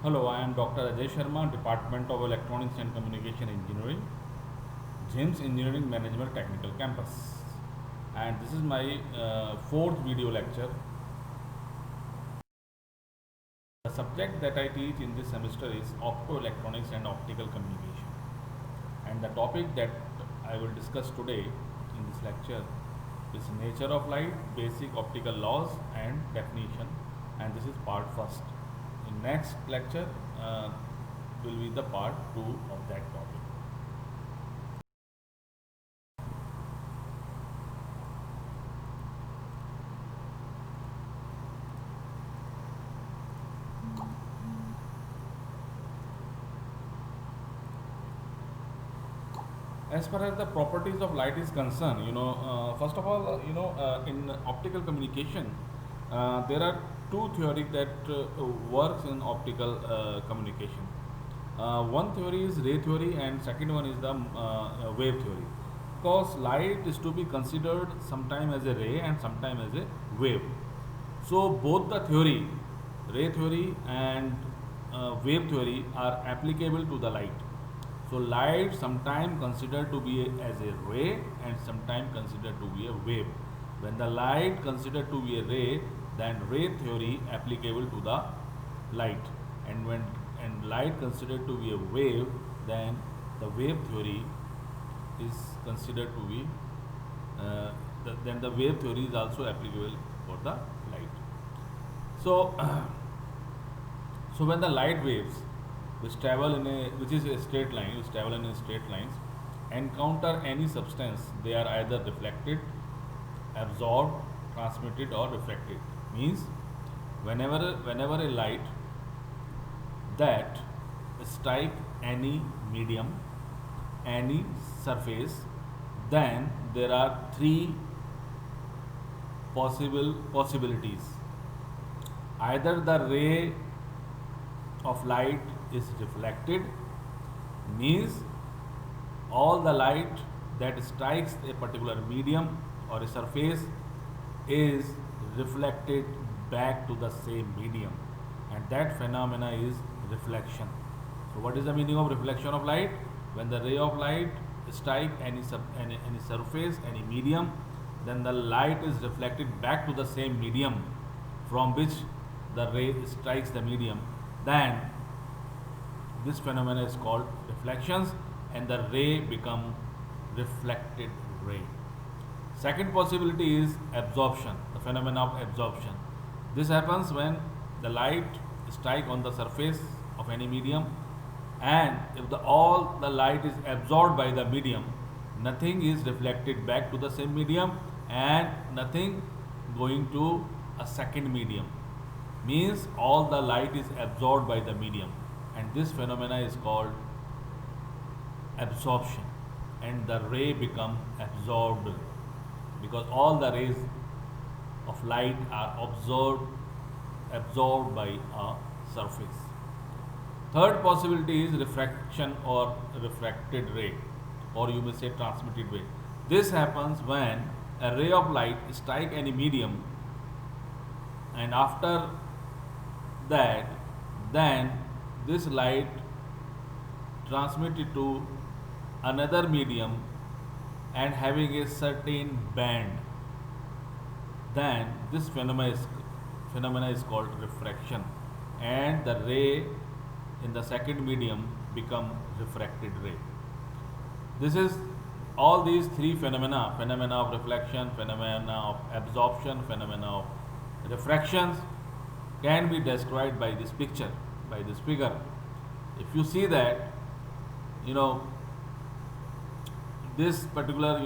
Hello, I am Dr. Ajay Sharma, Department of Electronics and Communication Engineering, James Engineering Management Technical Campus. And this is my fourth video lecture. The subject that I teach in this semester is optoelectronics and optical communication. And the topic that I will discuss today in this lecture is nature of light, basic optical laws and definition. And this is part first. In next lecture will be the part 2 of that topic. As far as the properties of light is concerned, first of all, in optical communication, there are two theories that works in optical communication. One theory is ray theory, and second one is the wave theory. Because light is to be considered sometime as a ray and sometime as a wave. So both the theory, ray theory and wave theory, are applicable to the light. So light sometimes considered to be as a ray and sometimes considered to be a wave. When the light considered to be a ray, then ray theory applicable to the light, and when light considered to be a wave, then the wave theory is considered to be then the wave theory is also applicable for the light. So so when the light waves which travel in a which is a straight line which travel in a straight lines encounter any substance, they are either reflected, absorbed, transmitted or reflected. Means whenever a light that strike any medium, any surface, then there are three possibilities. Either the ray of light is reflected, means all the light that strikes a particular medium or a surface is reflected back to the same medium, and that phenomena is reflection. So what is the meaning of reflection of light? When the ray of light strike any surface, any medium, then the light is reflected back to the same medium from which the ray strikes the medium. Then this phenomena is called reflections, and the ray become reflected ray. Second possibility is absorption, the phenomena of absorption. This happens when the light strike on the surface of any medium, and if all the light is absorbed by the medium, nothing is reflected back to the same medium and nothing going to a second medium. Means all the light is absorbed by the medium, and this phenomena is called absorption, and the ray become absorbed because all the rays of light are absorbed by a surface. Third possibility is refraction or refracted ray, or you may say transmitted ray. This happens when a ray of light strike any medium, and after that, then this light transmitted to another medium and having a certain band, then this phenomena is called refraction, and the ray in the second medium become refracted ray. This is all these three phenomena of reflection, phenomena of absorption, phenomena of refractions, can be described by this picture, by this figure. If you see that, this particular,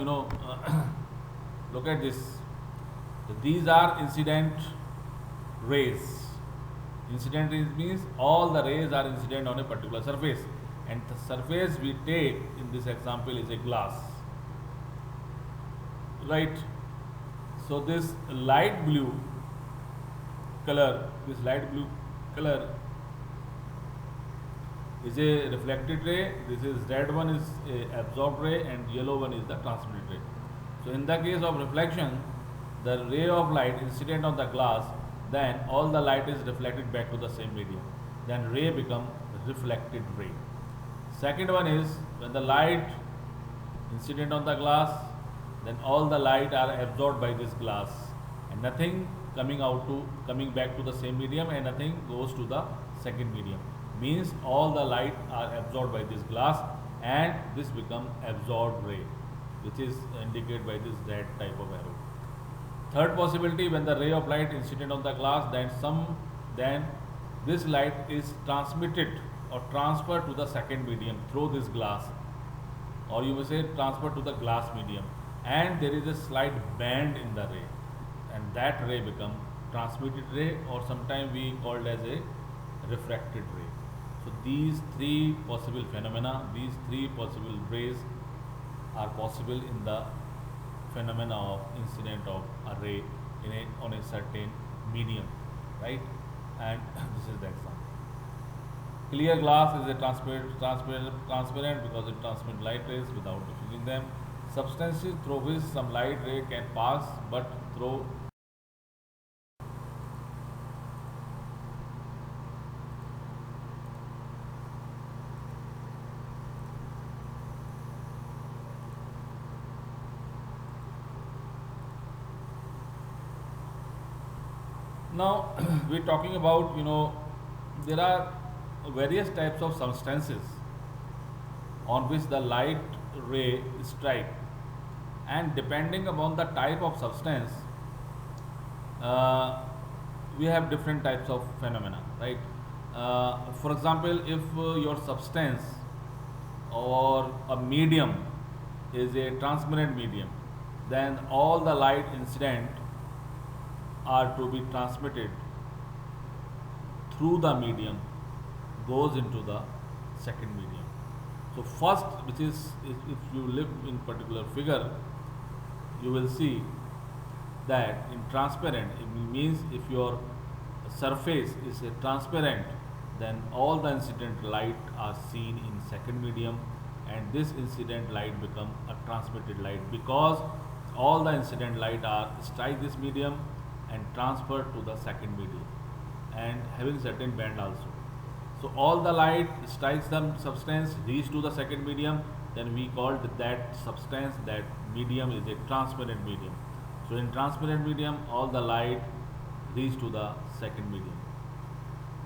look at this. These are incident rays. Incident rays means all the rays are incident on a particular surface, and the surface we take in this example is a glass, right? So this light blue color is a reflected ray, this is red one is a absorbed ray, and yellow one is the transmitted ray. So in the case of reflection, the ray of light incident on the glass, then all the light is reflected back to the same medium. then ray become reflected ray. Second one is when the light incident on the glass, then all the light are absorbed by this glass and nothing coming back to the same medium and nothing goes to the second medium. Means all the light are absorbed by this glass and this become absorbed ray, which is indicated by this red type of arrow. Third possibility, when the ray of light incident on the glass, then this light is transmitted or transferred to the second medium through this glass, or you may say transferred to the glass medium, and there is a slight bend in the ray, and that ray become transmitted ray, or sometimes we called as a refracted ray. So these three possible phenomena, these three possible rays are possible in the phenomena of incident of a ray on a certain medium, right? And this is the example. Clear glass is a transparent because it transmits light rays without diffusing them. Substances through which some light ray can pass, but through now we're talking about, there are various types of substances on which the light ray strike, and depending upon the type of substance, uh, we have different types of phenomena, right? For example, if your substance or a medium is a transparent medium, then all the light incident are to be transmitted through the medium goes into the second medium. So first, which is if you live in particular figure, you will see that in transparent, it means if your surface is a transparent, then all the incident light are seen in second medium, and this incident light become a transmitted light because all the incident light are strike this medium and transferred to the second medium and having certain band also. So all the light strikes the substance, reach to the second medium, then we called that substance, that medium is a transparent medium. So in transparent medium, all the light reach to the second medium.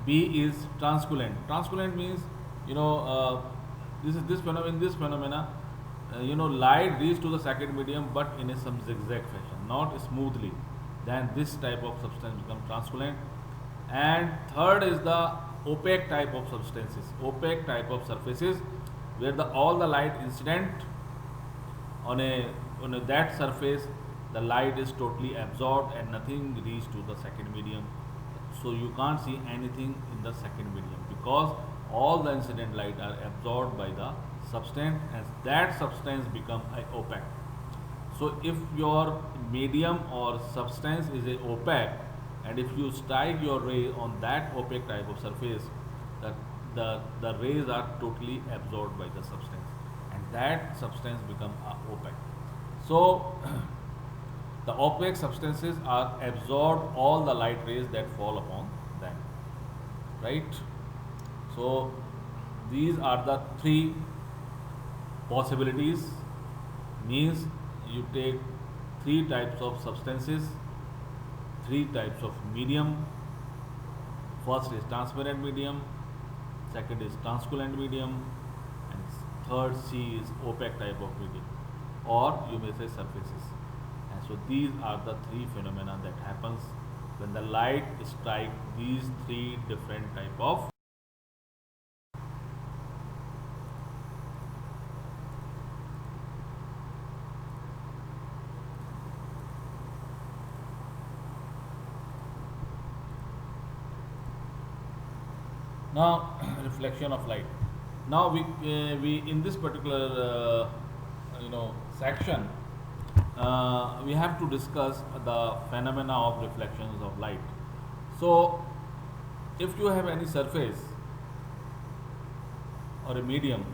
B is transculent. Transculent means, this phenomena, light reach to the second medium, but in a some zigzag fashion, not smoothly. Then this type of substance become transculent. And third is the opaque type of substances, opaque type of surfaces, where all the light incident on that surface, the light is totally absorbed and nothing reach to the second medium. So you can't see anything in the second medium because all the incident light are absorbed by the substance, and that substance become opaque. So if your medium or substance is a opaque, and if you strike your ray on that opaque type of surface, the rays are totally absorbed by the substance, and that substance become opaque. So the opaque substances are absorbed all the light rays that fall upon them, right? So these are the three possibilities. Means you take three types of substances, three types of medium. First is transparent medium, second is transculent medium, and third C is opaque type of medium, or you may say surfaces. And so these are the three phenomena that happens when the light strike these three different type of. Now, reflection of light. Now we in this particular section, we have to discuss the phenomena of reflections of light. So, if you have any surface or a medium,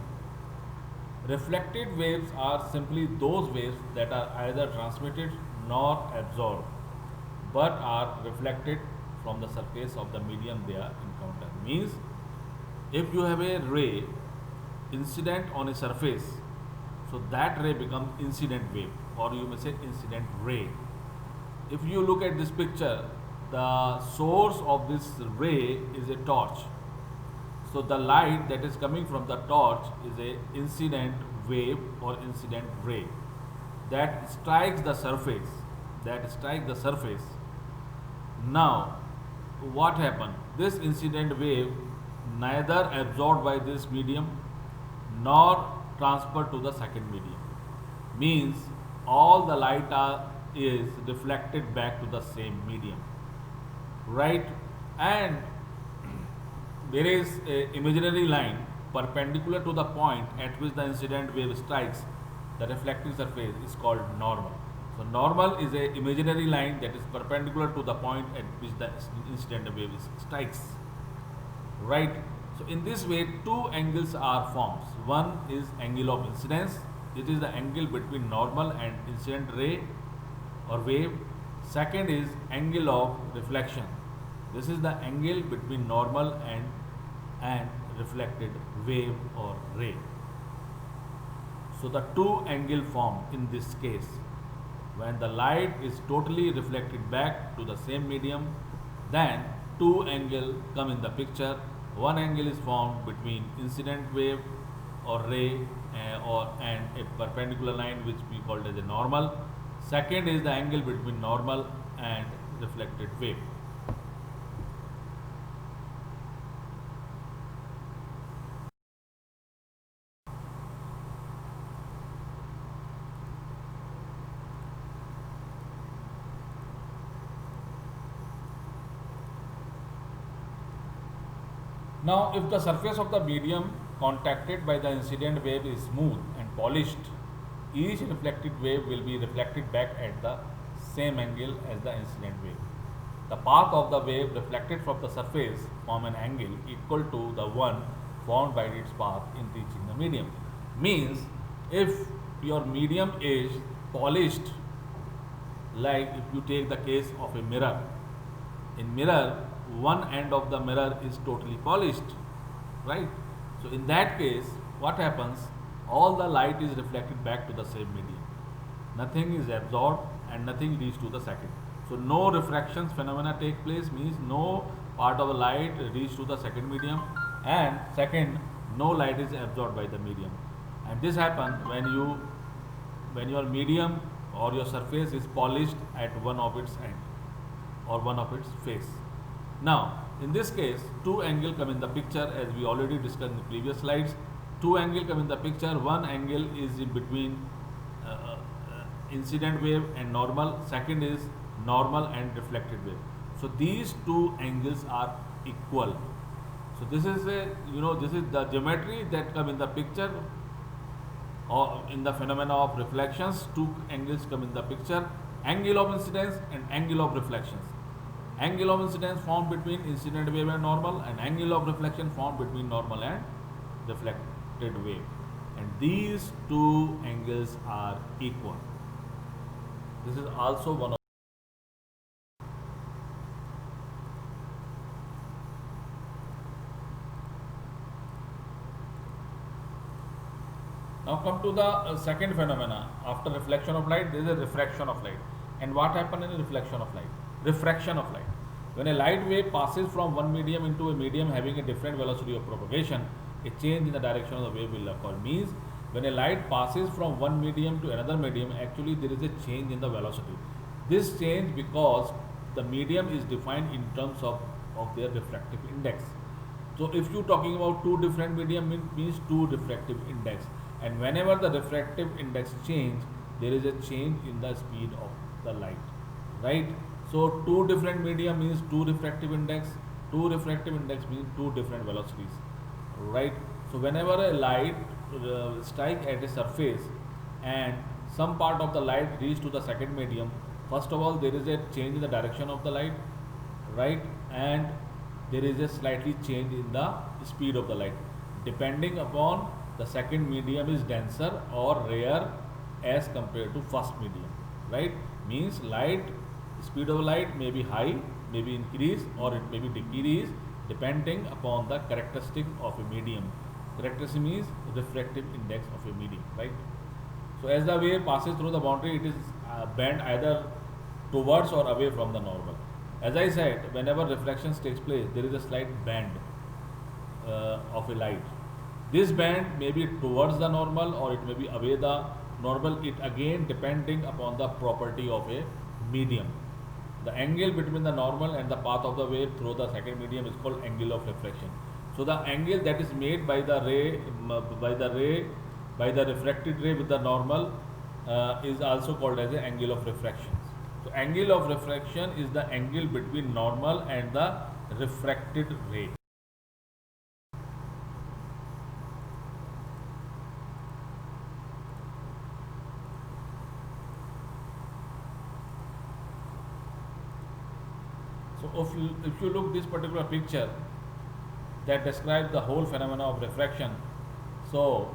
reflected waves are simply those waves that are either transmitted nor absorbed, but are reflected from the surface of the medium they are encounter. Means if you have a ray incident on a surface, so that ray becomes incident wave, or you may say incident ray. If you look at this picture, the source of this ray is a torch. So the light that is coming from the torch is a incident wave or incident ray that strikes the surface. Now, what happened? This incident wave neither absorbed by this medium nor transferred to the second medium. Means all the light is reflected back to the same medium, right? And there is a imaginary line perpendicular to the point at which the incident wave strikes the reflecting surface is called normal. So normal is a imaginary line that is perpendicular to the point at which the incident wave strikes, right? So in this way, two angles are formed. One is angle of incidence. It is the angle between normal and incident ray or wave. Second is angle of reflection. This is the angle between normal and reflected wave or ray. So the two angle form in this case when the light is totally reflected back to the same medium, then two angle come in the picture. One angle is formed between incident wave or ray and a perpendicular line which we called as a normal. Second is the angle between normal and reflected wave. Now, if the surface of the medium contacted by the incident wave is smooth and polished, each reflected wave will be reflected back at the same angle as the incident wave. The path of the wave reflected from the surface form an angle equal to the one formed by its path in reaching the medium. Means if your medium is polished, like if you take the case of a mirror, in mirror one end of the mirror is totally polished, right? So in that case, what happens? All the light is reflected back to the same medium. Nothing is absorbed and nothing reaches to the second. So no refraction phenomena take place, means no part of the light reach to the second medium, and second, no light is absorbed by the medium. And this happens when your medium or your surface is polished at one of its end or one of its face. Now, in this case, two angle come in the picture as we already discussed in the previous slides. Two angle come in the picture. One angle is in between incident wave and normal. Second is normal and reflected wave. So these two angles are equal. So this is this is the geometry that come in the picture or in the phenomena of reflections. Two angles come in the picture: angle of incidence and angle of reflections. Angle of incidence formed between incident wave and normal, and angle of reflection formed between normal and reflected wave. And these two angles are equal. This is also one of. Now come to the second phenomena. After reflection of light, there is a refraction of light. And what happens in a reflection of light? Refraction of light. When a light wave passes from one medium into a medium having a different velocity of propagation, a change in the direction of the wave will occur. Means when a light passes from one medium to another medium, actually there is a change in the velocity. This change because the medium is defined in terms of their refractive index. So if you talking about two different medium means two refractive index, and whenever the refractive index change, there is a change in the speed of the light, right? So two different media means two refractive index. Two refractive index means two different velocities, right? So whenever a light strike at a surface and some part of the light reach to the second medium, first of all there is a change in the direction of the light, right? And there is a slightly change in the speed of the light depending upon the second medium is denser or rare as compared to first medium, right? Means light speed of light may be high may be increase or it may be decrease depending upon the characteristic of a medium. Characteristic means refractive index of a medium, right? So as the wave passes through the boundary, it is bent either towards or away from the normal. As I said, whenever reflections takes place, there is a slight bend of a light. This band may be towards the normal or it may be away the normal. It again depending upon the property of a medium. The angle between the normal and the path of the wave through the second medium is called angle of reflection. So the angle that is made by the by the refracted ray with the normal is also called as the angle of refraction. So angle of refraction is the angle between normal and the refracted ray. So if you look this particular picture that describes the whole phenomena of refraction, so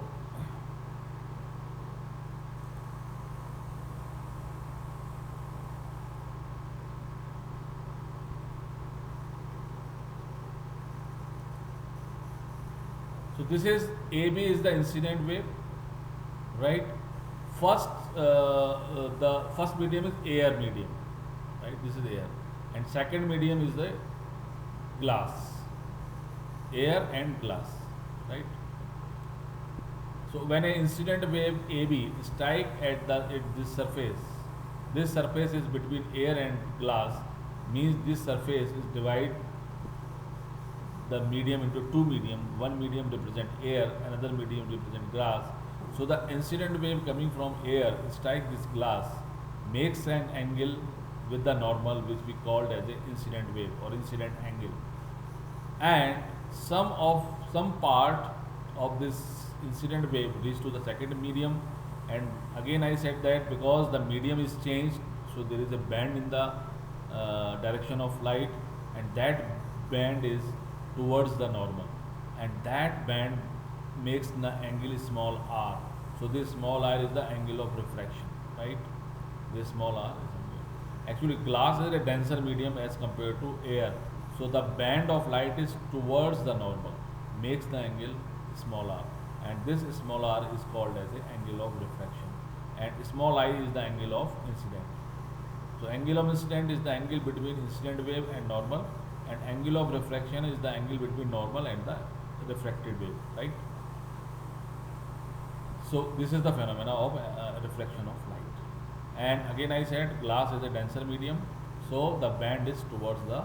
this is AB is the incident wave, right? First, the first medium is air medium, right? This is air, and second medium is the glass, air and glass, right? So when an incident wave AB strike at this surface is between air and glass, means this surface is divide the medium into two medium. One medium represent air, another medium represent glass. So the incident wave coming from air strike this glass, makes an angle with the normal, which we called as a incident wave or incident angle. And some part of this incident wave reach to the second medium, and again I said that because the medium is changed, so there is a bend in the direction of light, and that band is towards the normal, and that band makes the angle small r. So this small r is the angle of refraction, right? This small r is angle. Actually, glass is a denser medium as compared to air, so the band of light is towards the normal, makes the angle small r, and this small r is called as the angle of refraction, and small I is the angle of incident. So angle of incident is the angle between incident wave and normal, and angle of refraction is the angle between normal and the refracted wave, right? So this is the phenomena of reflection of light. And again I said glass is a denser medium, so the band is towards the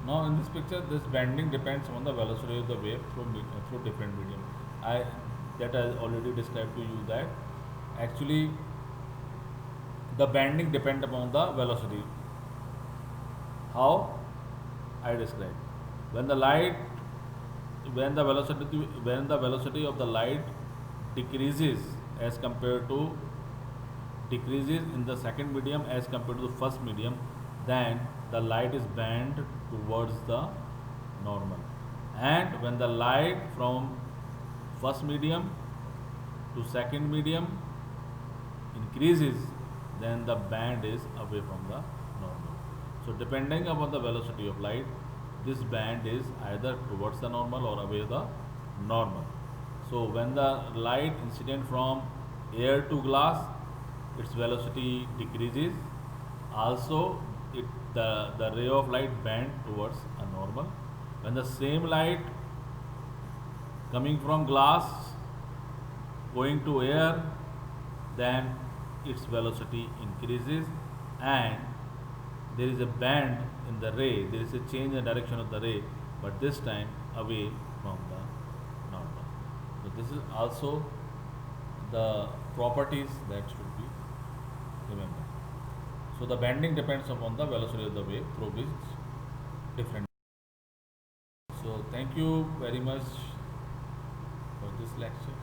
now in this picture, this bending depends on the velocity of the wave through different medium. I already described to you that actually the bending depend upon the velocity. How I describe when the light when the velocity of the light decreases as compared to decreases in the second medium as compared to the first medium, then the light is bent towards the normal. And when the light from first medium to second medium increases, then the band is away from the normal. So depending upon the velocity of light, this band is either towards the normal or away the normal. So when the light incident from air to glass, its velocity decreases. Also, the ray of light bend towards a normal. When the same light coming from glass going to air, then its velocity increases, and there is a bend in the ray, there is a change in the direction of the ray, but this time away from the normal. So this is also the properties that should be remembered. So the bending depends upon the velocity of the wave through which different. So thank you very much for this lecture.